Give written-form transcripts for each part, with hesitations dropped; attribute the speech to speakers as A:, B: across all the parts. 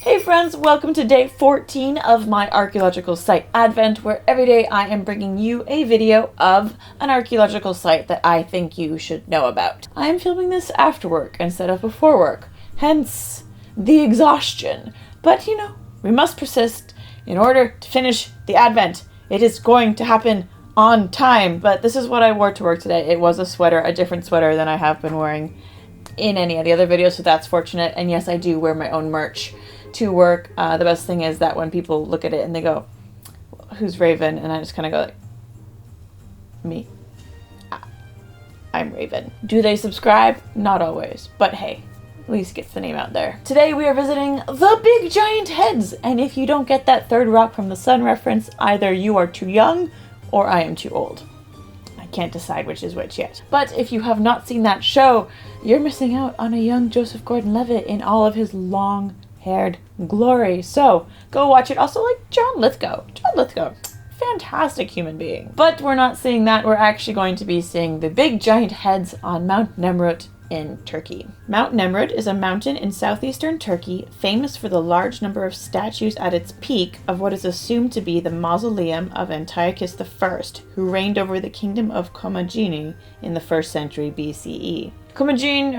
A: Hey friends, welcome to day 14 of my archaeological site advent, where every day I am bringing you a video of an archaeological site that I think you should know about. I am filming this after work instead of before work, hence the exhaustion. But you know, we must persist in order to finish the advent. It is going to happen on time, but this is what I wore to work today. It was a sweater, a different sweater than I have been wearing in any of the other videos, so that's fortunate. And yes, I do wear my own merch to work. The best thing is that when people look at it and they go, "Who's Raven?" and I just kind of go like, "Me. I'm Raven." Do they subscribe? Not always, but hey, at least gets the name out there. Today we are visiting the big giant heads, and if you don't get that third rock from the sun reference, either you are too young or I am too old. I can't decide which is which yet. But if you have not seen that show, you're missing out on a young Joseph Gordon-Levitt in all of his long-haired glory. So go watch it. Also, like John Lithgow, fantastic human being. But we're not seeing that. We're actually going to be seeing the big giant heads on Mount Nemrut in Turkey. Mount Nemrut is a mountain in southeastern Turkey, famous for the large number of statues at its peak of what is assumed to be the mausoleum of Antiochus I, who reigned over the kingdom of Commagene in the 1st century BCE. Commagene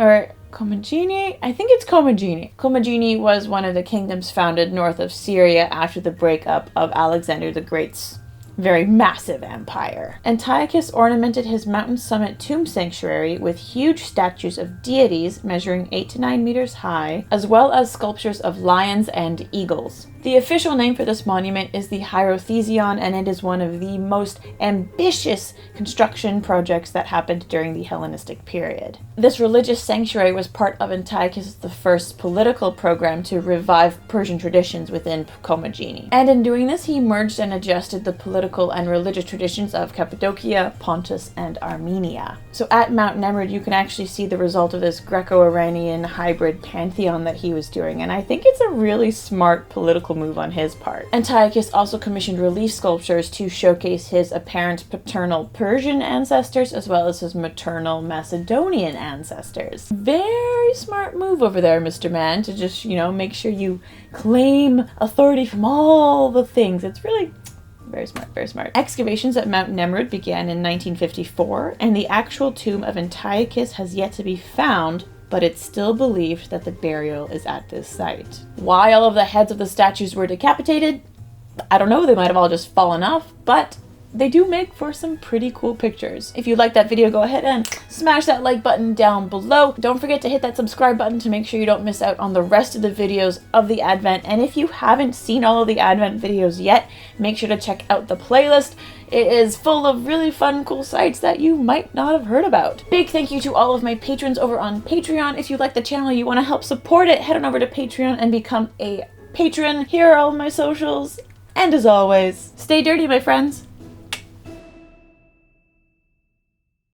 A: was one of the kingdoms founded north of Syria after the breakup of Alexander the Great's very massive empire. Antiochus ornamented his mountain summit tomb sanctuary with huge statues of deities measuring 8 to 9 meters high, as well as sculptures of lions and eagles. The official name for this monument is the Hierothesion, and it is one of the most ambitious construction projects that happened during the Hellenistic period. This religious sanctuary was part of Antiochus I's political program to revive Persian traditions within Commagene. And in doing this, he merged and adjusted the political and religious traditions of Cappadocia, Pontus, and Armenia. So at Mount Nemrut, you can actually see the result of this Greco-Iranian hybrid pantheon that he was doing, and I think it's a really smart political move on his part. Antiochus also commissioned relief sculptures to showcase his apparent paternal Persian ancestors as well as his maternal Macedonian ancestors. Very smart move over there, Mr. Man, to just, make sure you claim authority from all the things. It's really very smart, very smart. Excavations at Mount Nemrut began in 1954, and the actual tomb of Antiochus has yet to be found, but it's still believed that the burial is at this site. Why all of the heads of the statues were decapitated? I don't know, they might have all just fallen off, but they do make for some pretty cool pictures. If you like that video, go ahead and smash that like button down below. Don't forget to hit that subscribe button to make sure you don't miss out on the rest of the videos of the Advent. And if you haven't seen all of the Advent videos yet, make sure to check out the playlist. It is full of really fun, cool sites that you might not have heard about. Big thank you to all of my patrons over on Patreon. If you like the channel, you want to help support it, head on over to Patreon and become a patron. Here are all of my socials. And as always, stay dirty, my friends.